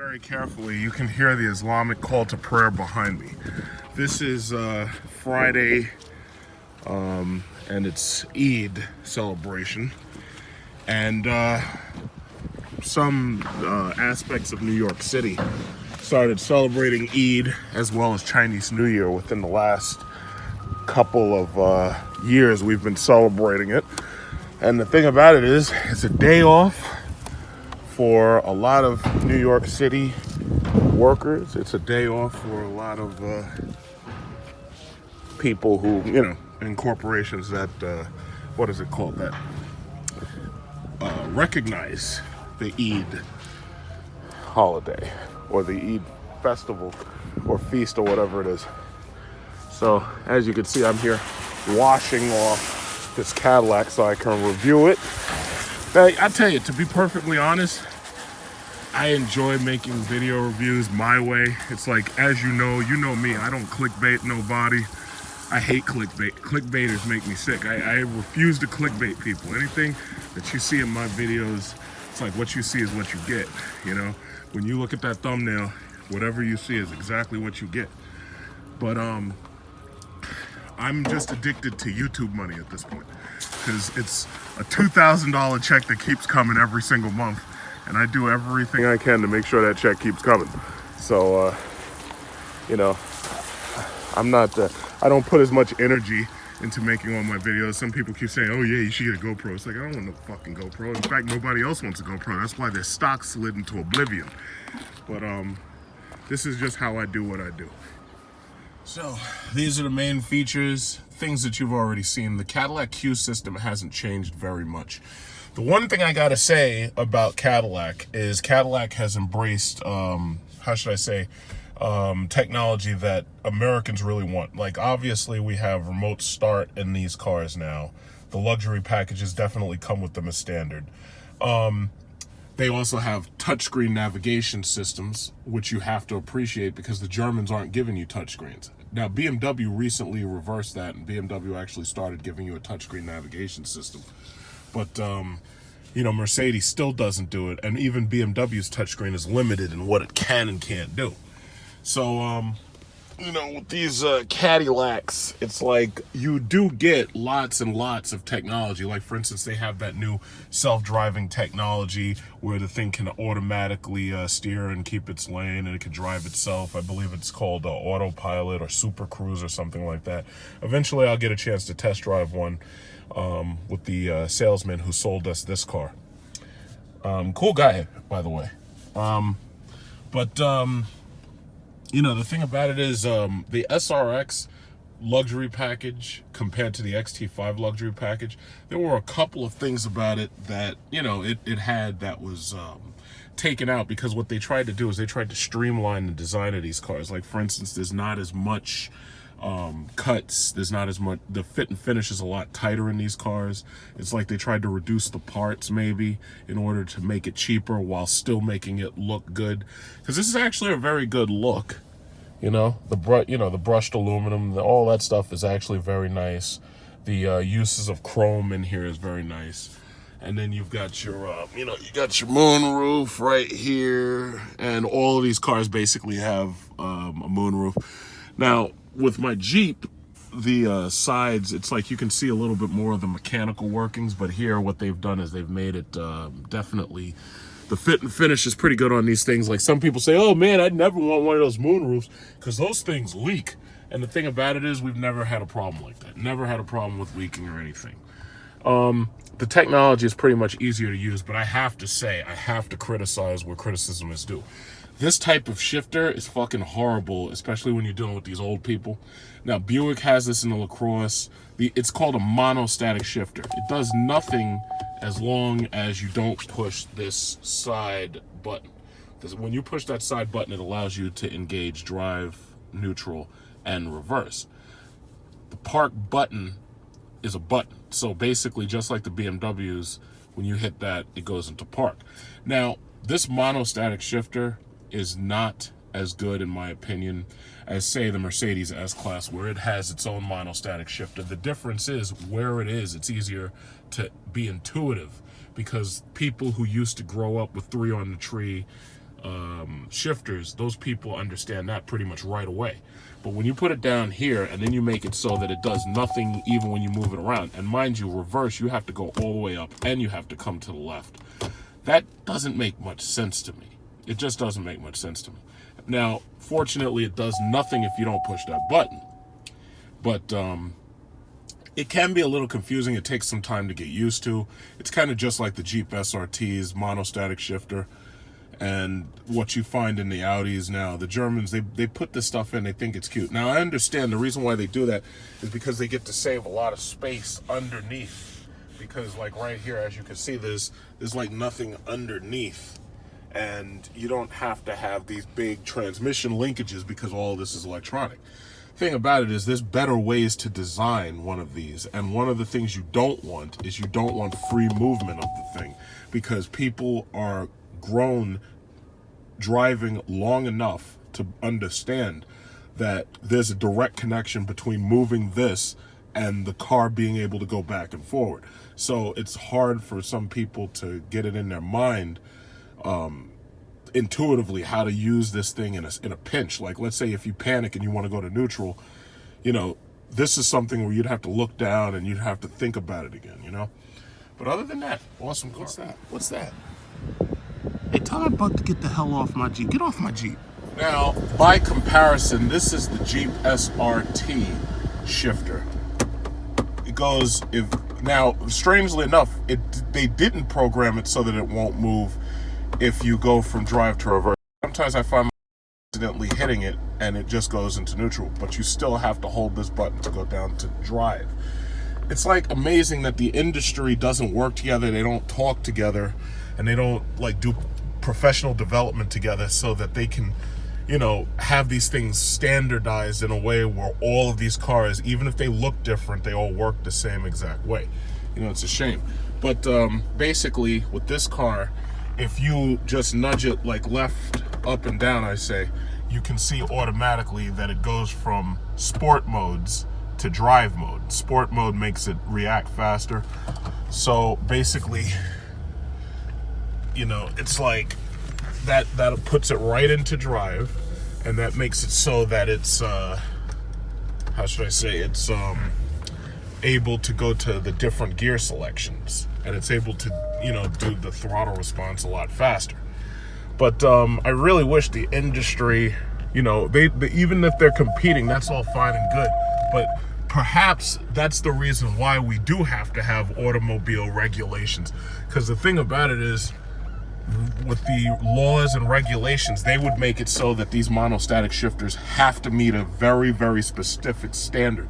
very carefully, you can hear the Islamic call to prayer behind me. This is Friday, and it's Eid celebration, and some aspects of New York City started celebrating Eid as well as Chinese New Year within the last couple of years. We've been celebrating it, and the thing about it is, it's a day off for a lot of New York City workers. It's a day off for a lot of people who, in corporations that, what is it called, that recognize the Eid holiday or the Eid festival or feast or whatever it is. So as you can see, I'm here washing off this Cadillac so I can review it. I tell you, to be perfectly honest, I enjoy making video reviews my way. It's like, as you know me, I don't clickbait nobody. I hate clickbait. Clickbaiters make me sick. I refuse to clickbait people. Anything that you see in my videos, it's like what you see is what you get, When you look at that thumbnail, whatever you see is exactly what you get. But I'm just addicted to YouTube money at this point, because it's a $2,000 check that keeps coming every single month, and I do everything I can to make sure that check keeps coming. So, I'm not, I don't put as much energy into making all my videos. Some people keep saying, oh yeah, you should get a GoPro. It's like, I don't want no fucking GoPro. In fact, nobody else wants a GoPro. That's why their stock slid into oblivion. But this is just how I do what I do. So these are the main features, things that you've already seen. The Cadillac Q system hasn't changed very much. The one thing I gotta say about Cadillac is Cadillac has embraced, technology that Americans really want. Like, obviously we have remote start in these cars now. The luxury packages definitely come with them as standard. They also have touchscreen navigation systems, which you have to appreciate because the Germans aren't giving you touchscreens. Now, BMW recently reversed that, and BMW actually started giving you a touchscreen navigation system. But, Mercedes still doesn't do it, and even BMW's touchscreen is limited in what it can and can't do. So, with these Cadillacs, it's like you do get lots and lots of technology. Like, for instance, they have that new self-driving technology where the thing can automatically steer and keep its lane, and it can drive itself. I believe it's called Autopilot or Super Cruise or something like that. Eventually, I'll get a chance to test drive one with the salesman who sold us this car. Cool guy, by the way. The thing about it is the SRX luxury package compared to the XT5 luxury package, there were a couple of things about it that, it had that was taken out, because what they tried to do is they tried to streamline the design of these cars. Like, for instance, there's not as much cuts, there's not as much, the fit and finish is a lot tighter in these cars. It's like they tried to reduce the parts maybe in order to make it cheaper while still making it look good, because this is actually a very good look. The brushed aluminum, all that stuff is actually very nice. The uses of chrome in here is very nice. And then you've got your you got your moonroof right here, and all of these cars basically have a moonroof. Now, with my Jeep, the sides, it's like you can see a little bit more of the mechanical workings, but here what they've done is they've made it definitely, the fit and finish is pretty good on these things. Like, some people say, oh man, I'd never want one of those moonroofs because those things leak. And the thing about it is, we've never had a problem like that. Never had a problem with leaking or anything. The technology is pretty much easier to use, but I have to say, I have to criticize where criticism is due. This type of shifter is fucking horrible, especially when you're dealing with these old people. Now, Buick has this in the LaCrosse. It's called a monostatic shifter. It does nothing as long as you don't push this side button. When you push that side button, it allows you to engage drive, neutral, and reverse. The park button is a button. So basically, just like the BMWs, when you hit that, it goes into park. Now, this monostatic shifter is not as good, in my opinion, as, say, the Mercedes S-Class, where it has its own monostatic shifter. The difference is where it is, it's easier to be intuitive, because people who used to grow up with 3 on the tree shifters, those people understand that pretty much right away. But when you put it down here and then you make it so that it does nothing even when you move it around, and mind you, reverse, you have to go all the way up and you have to come to the left. That doesn't make much sense to me. It just doesn't make much sense to me. Now, fortunately, it does nothing if you don't push that button. But it can be a little confusing. It takes some time to get used to. It's kind of just like the Jeep SRT's monostatic shifter. And what you find in the Audis now, the Germans, they put this stuff in, they think it's cute. Now, I understand the reason why they do that is because they get to save a lot of space underneath. Because, like, right here, as you can see, there's like nothing underneath. And you don't have to have these big transmission linkages because all this is electronic. Thing about it is there's better ways to design one of these, and one of the things you don't want is you don't want free movement of the thing, because people are grown driving long enough to understand that there's a direct connection between moving this and the car being able to go back and forward. So it's hard for some people to get it in their mind intuitively how to use this thing in a pinch. Like, let's say if you panic and you want to go to neutral, you know, this is something where you'd have to look down and you'd have to think about it again, you know. But other than that, awesome car. What's that? Hey, tell my butt to get the hell off my Jeep. Get off my Jeep. Now, by comparison, this is the Jeep SRT shifter. It goes, now, strangely enough, they didn't program it so that it won't move if you go from drive to reverse. Sometimes I find myself accidentally hitting it and it just goes into neutral, but you still have to hold this button to go down to drive. It's like amazing that the industry doesn't work together, they don't talk together, and they don't like do professional development together so that they can, you know, have these things standardized in a way where all of these cars, even if they look different, they all work the same exact way. You know, it's a shame. But basically with this car, if you just nudge it like left, up and down, I say, you can see automatically that it goes from sport modes to drive mode. Sport mode makes it react faster. So basically, you know, it's like that puts it right into drive, and that makes it so that it's how should I say, it's able to go to the different gear selections, and it's able to, you know, do the throttle response a lot faster. But I really wish the industry, you know, they even if they're competing, that's all fine and good, but perhaps that's the reason why we do have to have automobile regulations. Because the thing about it is, with the laws and regulations, they would make it so that these monostatic shifters have to meet a very, very specific standard.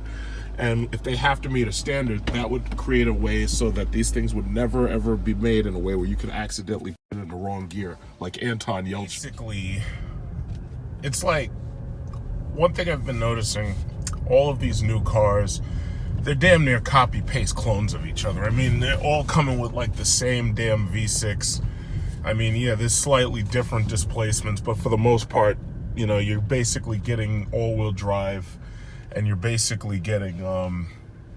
And if they have to meet a standard, that would create a way so that these things would never, ever be made in a way where you could accidentally put it in the wrong gear, like Anton Yelchin. Basically, it's like, one thing I've been noticing, all of these new cars, they're damn near copy-paste clones of each other. I mean, they're all coming with like the same damn V6. I mean, yeah, there's slightly different displacements, but for the most part, you know, you're basically getting all-wheel drive, and you're basically getting,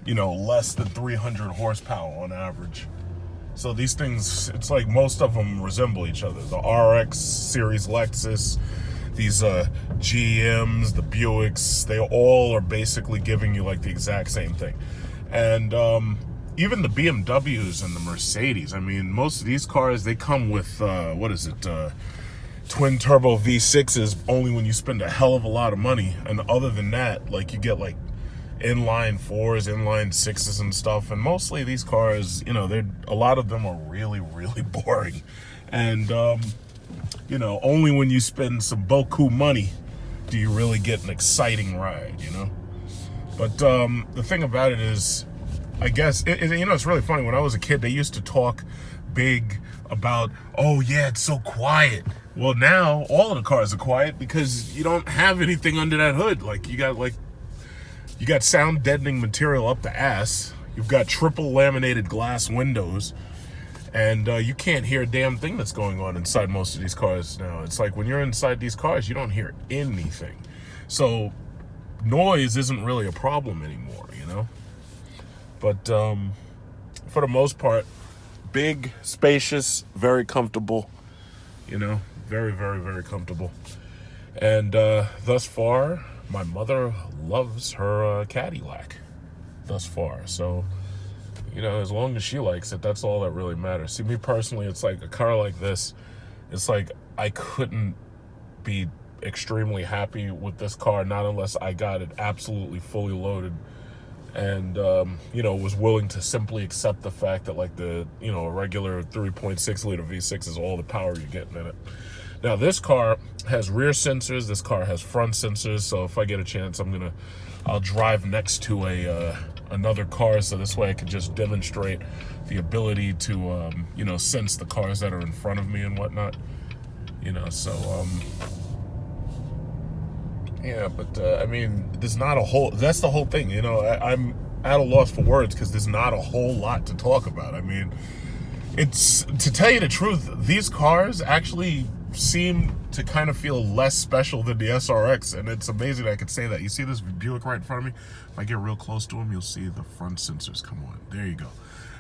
you know, less than 300 horsepower on average. So these things, it's like most of them resemble each other. The RX series Lexus, these GMs, the Buicks, they all are basically giving you like the exact same thing. And even the BMWs and the Mercedes, I mean, most of these cars, they come with, what is it, twin turbo V6s only when you spend a hell of a lot of money. And other than that, like, you get like inline 4s, inline 6s and stuff. And mostly these cars, you know, a lot of them are really, really boring. And, you know, only when you spend some boku money do you really get an exciting ride, you know? But the thing about it is, I guess, you know, it's really funny. When I was a kid, they used to talk big about, oh yeah, it's so quiet. Well, now all of the cars are quiet because you don't have anything under that hood. Like, you got sound deadening material up the ass. You've got triple laminated glass windows, and you can't hear a damn thing that's going on inside most of these cars now. It's like when you're inside these cars, you don't hear anything. So noise isn't really a problem anymore, you know? But for the most part, big, spacious, very comfortable, you know, Very, very, very comfortable. And thus far, my mother loves her Cadillac. Thus far, so as long as she likes it, that's all that really matters. See, me personally, it's like a car like this. It's like I couldn't be extremely happy with this car, not unless I got it absolutely fully loaded and was willing to simply accept the fact that like the a regular 3.6 liter V6 is all the power you're getting in it. Now this car has rear sensors, this car has front sensors, so if I get a chance I'll drive next to another car, so this way I can just demonstrate the ability to sense the cars that are in front of me and whatnot. Yeah, but I mean, there's not a whole, that's the whole thing, I'm at a loss for words because there's not a whole lot to talk about. I mean, it's, to tell you the truth, these cars actually seem to kind of feel less special than the SRX, and it's amazing I could say that. You see this Buick right in front of me? If I get real close to him, you'll see the front sensors come on. There you go.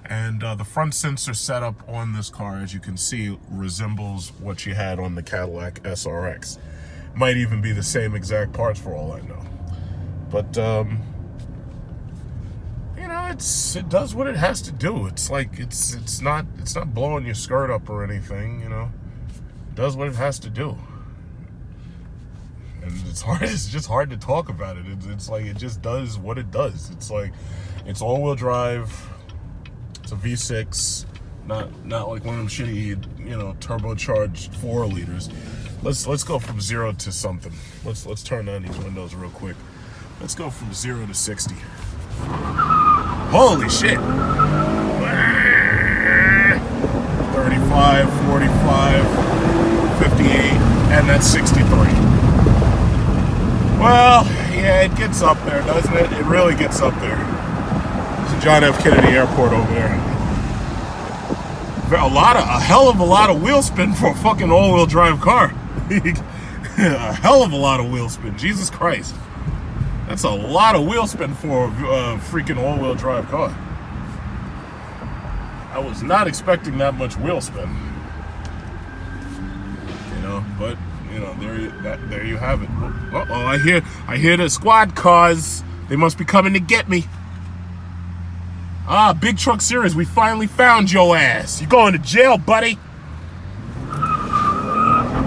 And the front sensor setup on this car, as you can see, resembles what you had on the Cadillac SRX. Might even be the same exact parts for all I know. But it does what it has to do. It's like it's not blowing your skirt up or anything, It does what it has to do. And it's just hard to talk about it. It's like it just does what it does. It's like it's all-wheel drive. It's a V6, not like one of them shitty, turbocharged 4 liters. Let's go from 0 to something. Let's turn on these windows real quick. Let's go from 0 to 60. Holy shit! 35, 45, 58, and that's 63. Well, yeah, it gets up there, doesn't it? It really gets up there. There's a John F. Kennedy Airport over there. A hell of a lot of wheel spin for a fucking all-wheel drive car. A hell of a lot of wheel spin. Jesus Christ. That's a lot of wheel spin for a freaking all-wheel drive car. I was not expecting that much wheel spin. But there you have it. Uh-oh, I hear the squad cars. They must be coming to get me. Ah, Big Truck Series, we finally found your ass. You're going to jail, buddy.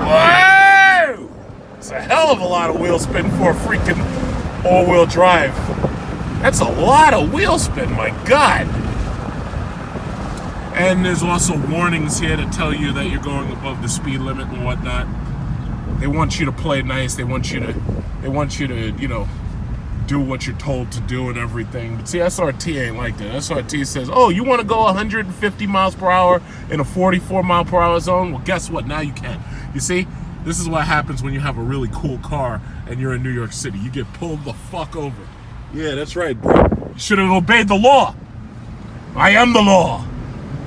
Whoa! It's a hell of a lot of wheel spin for a freaking all-wheel drive. That's a lot of wheel spin, my God. And there's also warnings here to tell you that you're going above the speed limit and whatnot. They want you to play nice. They want you to, do what you're told to do and everything. But see, SRT ain't like that. SRT says, oh, you want to go 150 miles per hour in a 44 mile per hour zone? Well, guess what? Now you can. You see, this is what happens when you have a really cool car and you're in New York City. You get pulled the fuck over. Yeah, that's right, bro. You should have obeyed the law. I am the law.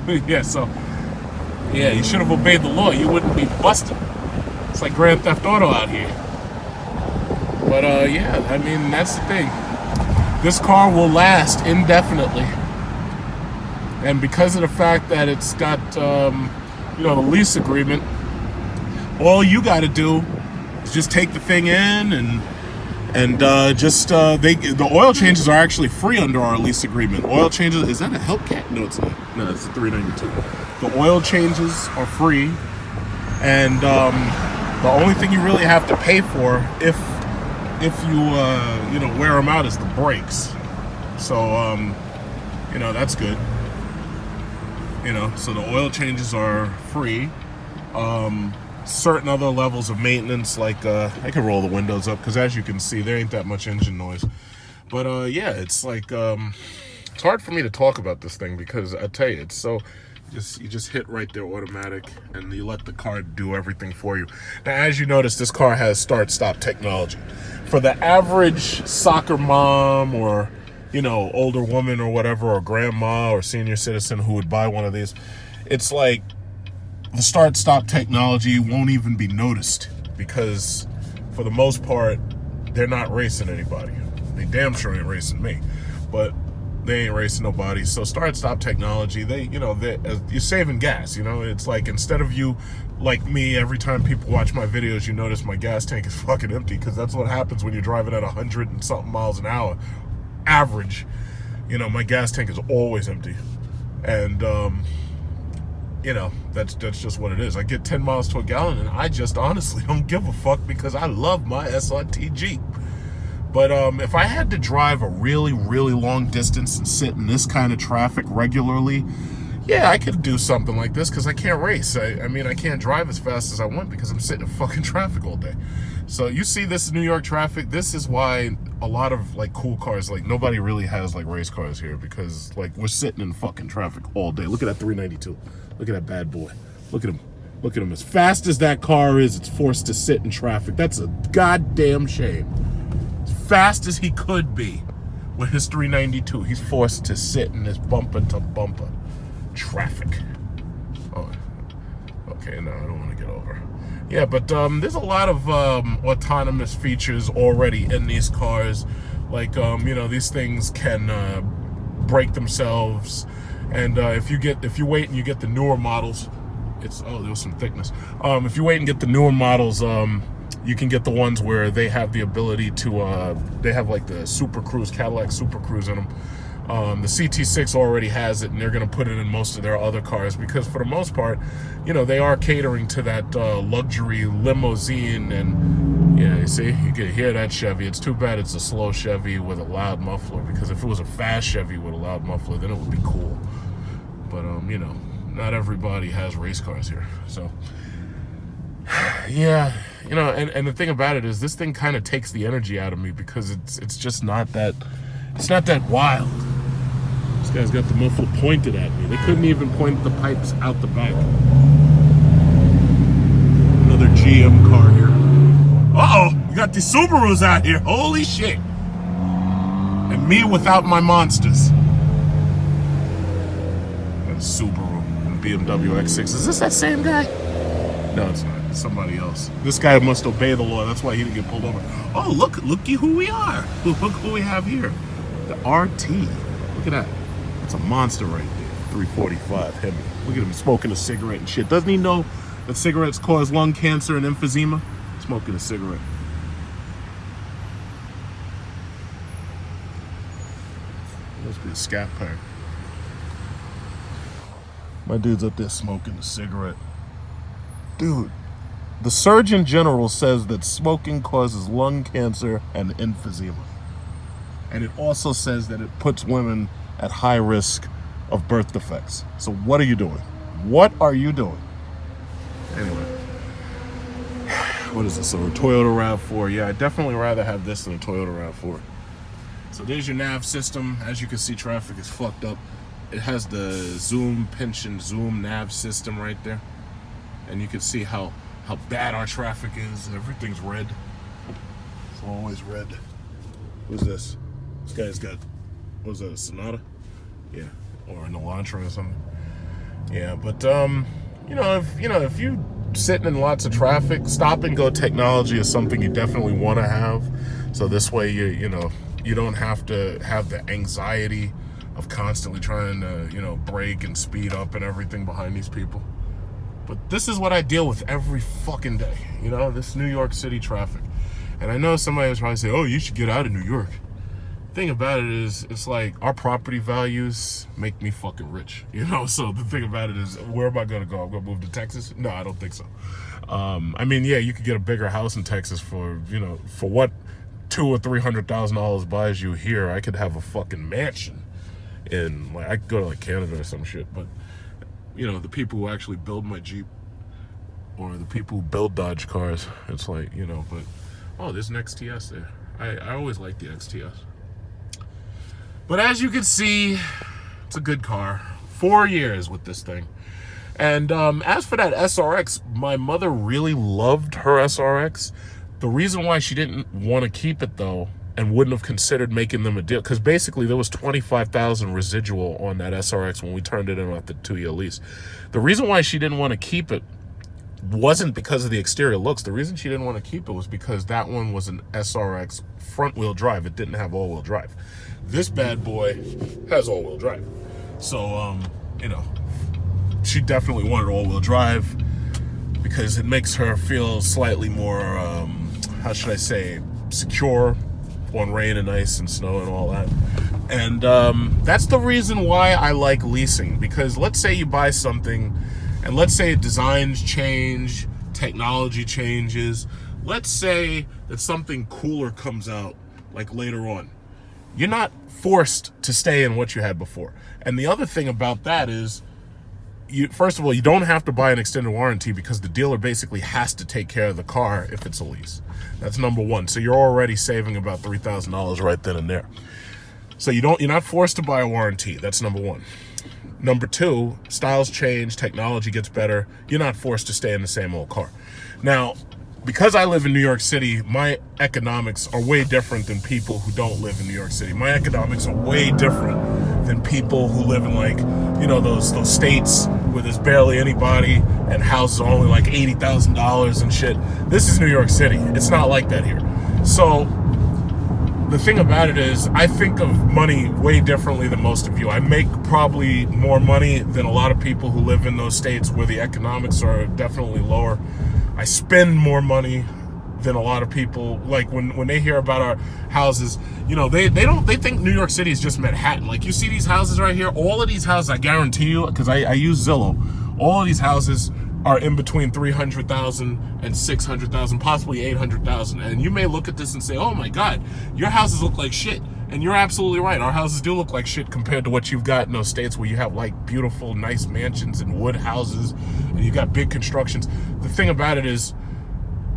Yeah, you should have obeyed the law. You wouldn't be busted. It's like Grand Theft Auto out here. But yeah, I mean, that's the thing. This car will last indefinitely. And because of the fact that it's got, the lease agreement, all you got to do is just take the thing in and the oil changes are actually free under our lease agreement. Oil changes, is that a Hellcat? No, it's not. No, it's a 392. The oil changes are free, and the only thing you really have to pay for if you wear them out is the brakes. So that's good. So the oil changes are free. Certain other levels of maintenance, like I can roll the windows up because as you can see, there ain't that much engine noise. But yeah, it's like it's hard for me to talk about this thing because I tell you, it's so you just hit right there automatic and you let the car do everything for you. Now, as you notice, this car has start-stop technology. For the average soccer mom or older woman or whatever, or grandma or senior citizen who would buy one of these, it's like the start-stop technology won't even be noticed because for the most part, they're not racing anybody. They damn sure ain't racing me. But They ain't racing nobody. So start-stop technology, you're saving gas. It's like, instead of you, like me, every time people watch my videos, you notice my gas tank is fucking empty, because that's what happens when you're driving at 100 and something miles an hour average. My gas tank is always empty, and that's just what it is. I get 10 miles to a gallon, and I just honestly don't give a fuck, because I love my SRT Jeep. But if I had to drive a really, really long distance and sit in this kind of traffic regularly, yeah, I could do something like this, because I can't race. I mean, I can't drive as fast as I want, because I'm sitting in fucking traffic all day. So you see this New York traffic. This is why a lot of like cool cars, like nobody really has like race cars here, because like we're sitting in fucking traffic all day. Look at that 392. Look at that bad boy. Look at him. Look at him. As fast as that car is, it's forced to sit in traffic. That's a goddamn shame. Fast as he could be with his 392, he's forced to sit in this bumper to bumper traffic. Oh, okay, no, I don't want to get over. Yeah, but there's a lot of autonomous features already in these cars. Like, these things can brake themselves, and if you wait and you get the newer models, there was some thickness. If you wait and get the newer models, you can get the ones where they have the ability to, they have like the Super Cruise, Cadillac Super Cruise in them. The CT6 already has it, and they're going to put it in most of their other cars, because for the most part, they are catering to that luxury limousine. And yeah, you see, you can hear that Chevy. It's too bad it's a slow Chevy with a loud muffler, because if it was a fast Chevy with a loud muffler, then it would be cool. But, not everybody has race cars here. So, yeah. And the thing about it is, this thing kind of takes the energy out of me, because it's just not that, it's not that wild. This guy's got the muffler pointed at me. They couldn't even point the pipes out the back. Another GM car here. Uh-oh, we got the Subarus out here. Holy shit. And me without my monsters. Got a Subaru and BMW X6. Is this that same guy? No, it's not. It's somebody else. This guy must obey the law. That's why he didn't get pulled over. Oh, looky who we are. Look who we have here. The RT. Look at that. That's a monster right there. 345 Hemi. Look at him smoking a cigarette and shit. Doesn't he know that cigarettes cause lung cancer and emphysema? Smoking a cigarette. Must be a scat pack. My dude's up there smoking a cigarette. Dude, the Surgeon General says that smoking causes lung cancer and emphysema. And it also says that it puts women at high risk of birth defects. So what are you doing? What are you doing? Anyway, what is this? A Toyota RAV4? Yeah, I'd definitely rather have this than a Toyota RAV4. So there's your nav system. As you can see, traffic is fucked up. It has the zoom, pinch, and zoom nav system right there. And you can see how bad our traffic is. Everything's red. It's always red. Who's this? This guy's got, what is that, a Sonata? Yeah, or an Elantra or something. Yeah, but if you sitting in lots of traffic, stop and go technology is something you definitely want to have. So this way you don't have to have the anxiety of constantly trying to brake and speed up and everything behind these people. But this is what I deal with every fucking day, this New York City traffic. And I know somebody was probably saying, oh, you should get out of New York. Thing about it is, it's like our property values make me fucking rich, so the thing about it is, where am I gonna go? I'm gonna move to Texas? No, I don't think so. I mean, yeah, you could get a bigger house in Texas for for what $200,000 or $300,000 buys you here. I could have a fucking mansion in, like, I could go to like Canada or some shit. But the people who actually build my Jeep, or the people who build Dodge cars, it's like, but oh, there's an XTS there. I always like the XTS. But as you can see, it's a good car. 4 years with this thing. And as for that SRX, my mother really loved her SRX. The reason why she didn't want to keep it, though, and wouldn't have considered making them a deal, because basically there was $25,000 residual on that SRX when we turned it in at the 2-year lease. The reason why she didn't want to keep it wasn't because of the exterior looks. The reason she didn't want to keep it was because that one was an SRX front-wheel drive. It didn't have all-wheel drive. This bad boy has all-wheel drive. So, you know, she definitely wanted all-wheel drive because it makes her feel slightly more, how should I say, secure on rain and ice and snow and all that. And that's the reason why I like leasing, because let's say you buy something and let's say designs change, technology changes. Let's say that something cooler comes out like later on. You're not forced to stay in what you had before. And the other thing about that is, first of all, you don't have to buy an extended warranty because the dealer basically has to take care of the car if it's a lease. That's number one. So you're already saving about $3,000 right then and there. So you're not forced to buy a warranty. That's number one. Number two, styles change, technology gets better. You're not forced to stay in the same old car. Now, because I live in New York City, my economics are way different than people who don't live in New York City. My economics are way different than people who live in, like, you know, those states where there's barely anybody and houses are only like $80,000 and shit. This is New York City. It's not like that here. So the thing about it is, I think of money way differently than most of you. I make probably more money than a lot of people who live in those states where the economics are definitely lower. I spend more money than a lot of people. Like when they hear about our houses, you know, they think New York City is just Manhattan. Like, you see these houses right here, all of these houses, I guarantee you, because I use Zillow, all of these houses are in between 300,000 and 600,000, possibly 800,000. And you may look at this and say, oh my God, your houses look like shit. And you're absolutely right. Our houses do look like shit compared to what you've got in those states where you have like beautiful, nice mansions and wood houses and you got big constructions. The thing about it is,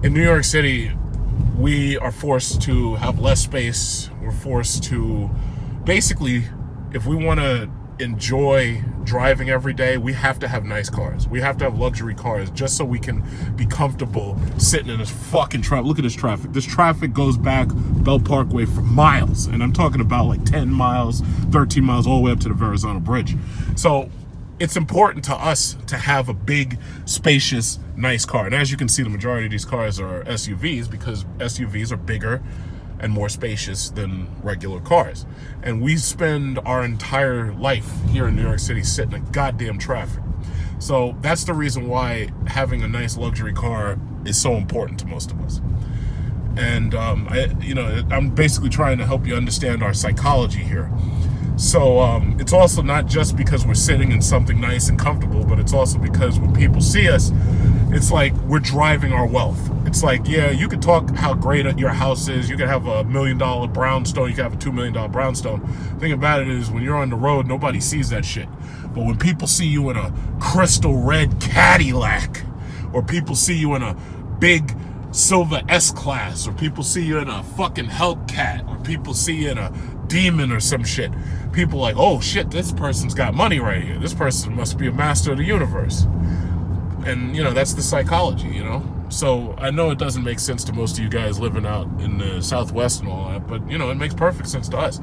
in New York City, we are forced to have less space. We're forced to, basically, if we want to enjoy driving every day, we have to have nice cars. We have to have luxury cars just so we can be comfortable sitting in this fucking traffic. Look at this traffic. This traffic goes back Belt Parkway for miles, and I'm talking about like 10 miles, 13 miles, all the way up to the Verrazano Bridge. So it's important to us to have a big, spacious, nice car. And as you can see, the majority of these cars are SUVs because SUVs are bigger and more spacious than regular cars. And we spend our entire life here in New York City sitting in goddamn traffic. So that's the reason why having a nice luxury car is so important to most of us. And I'm basically trying to help you understand our psychology here. So it's also not just because we're sitting in something nice and comfortable, but it's also because when people see us, it's like we're driving our wealth. It's like, yeah, you could talk how great your house is. You could have $1 million brownstone. You could have a $2 million brownstone. The thing about it is, when you're on the road, nobody sees that shit. But when people see you in a crystal red Cadillac, or people see you in a big silver S-Class, or people see you in a fucking Hellcat, or people see you in a Demon or some shit, people are like, oh shit, this person's got money right here. This person must be a master of the universe. And, you know, that's the psychology, you know? So I know it doesn't make sense to most of you guys living out in the Southwest and all that, but, you know, it makes perfect sense to us.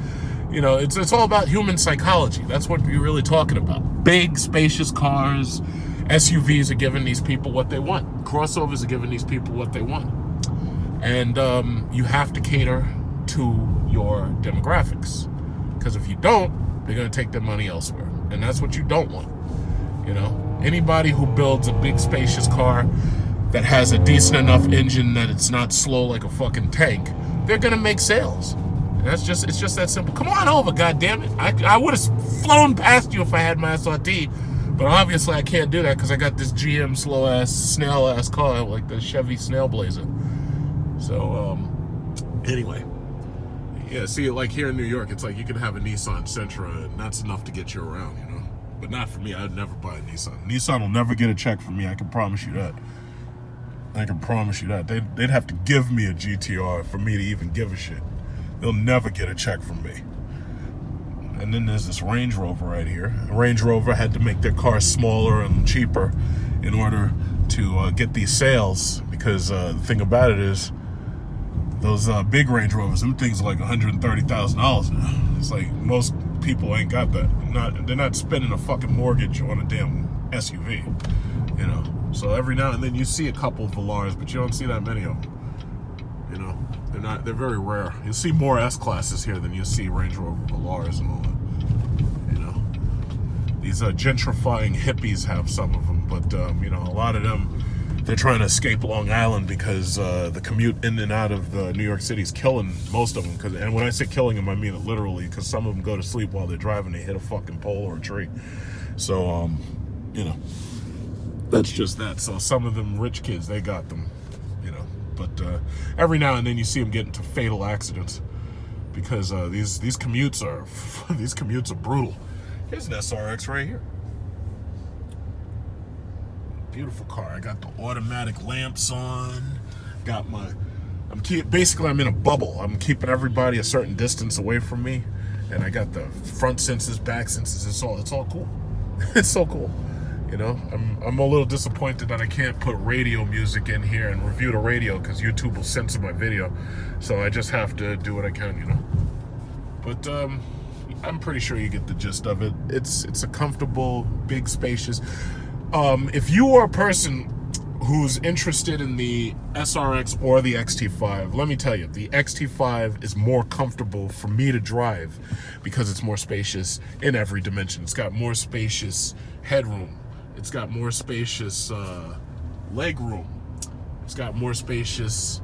You know, it's all about human psychology. That's what we're really talking about. Big, spacious cars. SUVs are giving these people what they want. Crossovers are giving these people what they want. And you have to cater to your demographics. Because if you don't, they're going to take their money elsewhere. And that's what you don't want. You know? Anybody who builds a big, spacious car that has a decent enough engine that it's not slow like a fucking tank, they're gonna make sales. And it's just that simple. Come on over, goddammit. I would have flown past you if I had my SRT, but obviously I can't do that because I got this GM slow-ass, snail-ass car, like the Chevy Snail Blazer. So, anyway. Yeah, see, like here in New York, it's like you can have a Nissan Sentra, and that's enough to get you around, you know? But not for me. I'd never buy a Nissan. Nissan will never get a check from me. I can promise you that. I can promise you that. They'd have to give me a GTR for me to even give a shit. They'll never get a check from me. And then there's this Range Rover right here. Range Rover had to make their cars smaller and cheaper in order to get these sales, because the thing about it is, those big Range Rovers, them things are like $130,000 now. It's like most people ain't got that. They're not spending a fucking mortgage on a damn SUV, you know. So every now and then you see a couple of Velars, but you don't see that many of them. You know, they're very rare. You'll see more S-classes here than you see Range Rover Velars and all that. You know, these gentrifying hippies have some of them, but you know, a lot of them, they're trying to escape Long Island because the commute in and out of New York City is killing most of them. And when I say killing them, I mean it literally, because some of them go to sleep while they're driving. They hit a fucking pole or a tree. So, you know, that's just that. So some of them rich kids, they got them, you know. But every now and then you see them get into fatal accidents because these commutes are these commutes are brutal. Here's an SRX right here. Beautiful car. I got the automatic lamps on. Got my. Basically I'm in a bubble. I'm keeping everybody a certain distance away from me, and I got the front sensors, back sensors. It's all cool. It's so cool. You know, I'm a little disappointed that I can't put radio music in here and review the radio because YouTube will censor my video. So I just have to do what I can, you know. But I'm pretty sure you get the gist of it. It's a comfortable, big, spacious. If you are a person who's interested in the SRX or the XT5, let me tell you, the XT5 is more comfortable for me to drive because it's more spacious in every dimension. It's got more spacious headroom. It's got more spacious leg room. It's got more spacious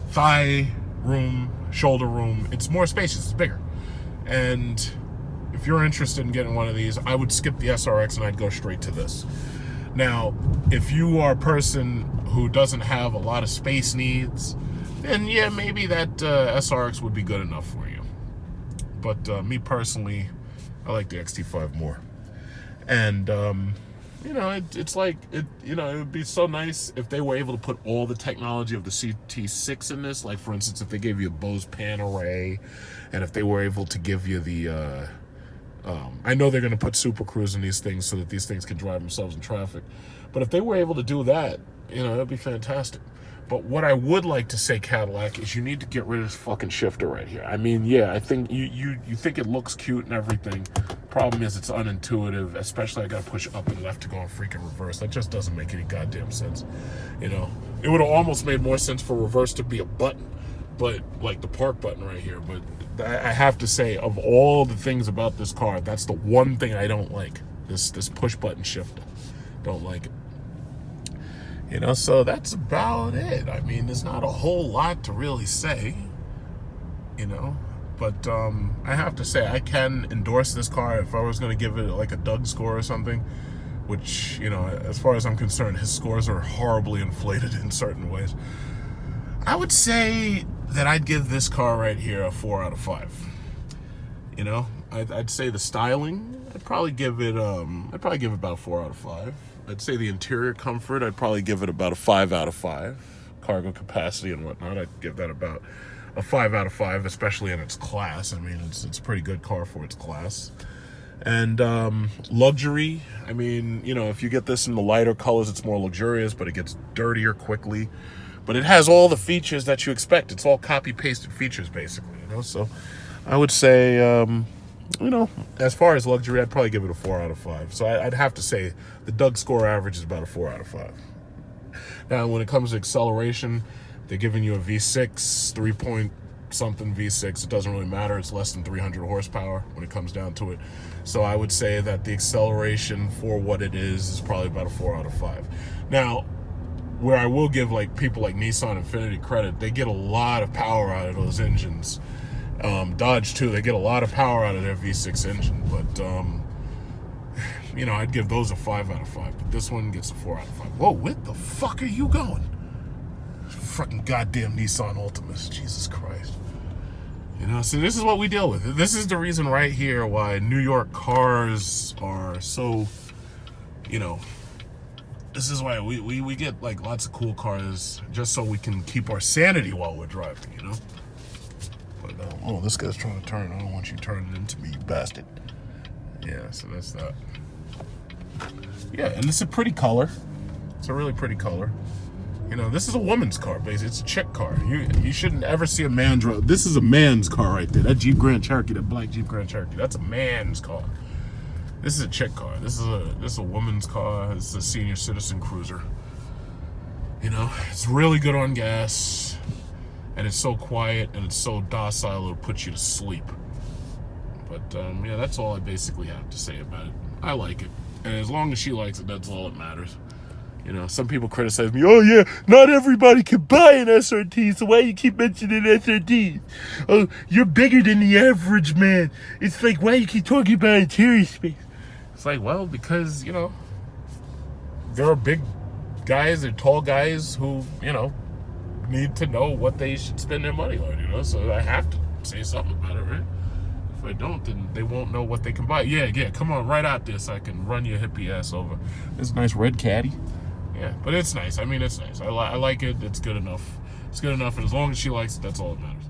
thigh room, shoulder room. It's more spacious, it's bigger. And if you're interested in getting one of these, I would skip the SRX and I'd go straight to this. Now, if you are a person who doesn't have a lot of space needs, then yeah, maybe that SRX would be good enough for you. But me personally, I like the XT5 more. And you know, it's like, you know, it would be so nice if they were able to put all the technology of the CT6 in this. Like, for instance, if they gave you a Bose pan array, and if they were able to give you the, I know they're going to put Super Cruise in these things so that these things can drive themselves in traffic. But if they were able to do that, you know, that'd be fantastic. But what I would like to say, Cadillac, is you need to get rid of this fucking shifter right here. I mean, yeah, I think you think it looks cute and everything. Problem is it's unintuitive, especially I gotta push up and left to go in freaking reverse. That just doesn't make any goddamn sense. You know, it would have almost made more sense for reverse to be a button, but like the park button right here. But I have to say, of all the things about this car, that's the one thing I don't like. This push button shifter. Don't like it. You know, so that's about it. I mean, there's not a whole lot to really say, you know, but I have to say I can endorse this car. If I was going to give it like a Doug score or something, which, you know, as far as I'm concerned, his scores are horribly inflated in certain ways, I would say that I'd give this car right here a 4 out of 5. You know, I'd say the styling, I'd probably give it about a 4 out of 5. I'd say the interior comfort, I'd probably give it about a 5 out of 5. Cargo capacity and whatnot, I'd give that about a 5 out of 5, especially in its class. I mean, it's a pretty good car for its class. And luxury, I mean, you know, if you get this in the lighter colors, it's more luxurious, but it gets dirtier quickly. But it has all the features that you expect. It's all copy-pasted features, basically, you know? So I would say, you know, as far as luxury, I'd probably give it a 4 out of 5. So I'd have to say the Doug score average is about a 4 out of 5. Now, when it comes to acceleration, they're giving you a V6, 3-point-something V6. It doesn't really matter. It's less than 300 horsepower when it comes down to it. So I would say that the acceleration for what it is probably about a 4 out of 5. Now, where I will give like people like Nissan Infiniti credit, they get a lot of power out of those engines. Dodge too, they get a lot of power out of their V6 engine, but you know, I'd give those a 5 out of 5, but this one gets a 4 out of 5. Whoa, where the fuck are you going? Fucking goddamn Nissan Altimas, Jesus Christ. You know, so this is what we deal with. This is the reason right here why New York cars are so, you know, this is why we get like lots of cool cars just so we can keep our sanity while we're driving, you know? But, oh, this guy's trying to turn. I don't want you turning into me, you bastard. Yeah, so that's that. Yeah, and it's a pretty color. It's a really pretty color. You know, this is a woman's car, basically. It's a chick car. You shouldn't ever see a man drive. This is a man's car right there. That Jeep Grand Cherokee, that black Jeep Grand Cherokee, that's a man's car. This is a chick car. This is a woman's car. This is a senior citizen cruiser. You know, it's really good on gas, and it's so quiet and it's so docile it'll put you to sleep. But yeah, that's all I basically have to say about it. I like it, and as long as she likes it, that's all that matters. You know, some people criticize me. Oh yeah, not everybody can buy an SRT, so why you keep mentioning SRTs? Oh, you're bigger than the average man. It's like, why you keep talking about interior space? It's like, well, because, you know, there are big guys and tall guys who, you know, need to know what they should spend their money on, you know, so I have to say something about it, right? If I don't, then they won't know what they can buy. Yeah, come on, right out there so I can run your hippie ass over. This nice red caddy. Yeah, but it's nice. I mean, it's nice. I like it. It's good enough. It's good enough, and as long as she likes it, that's all that matters.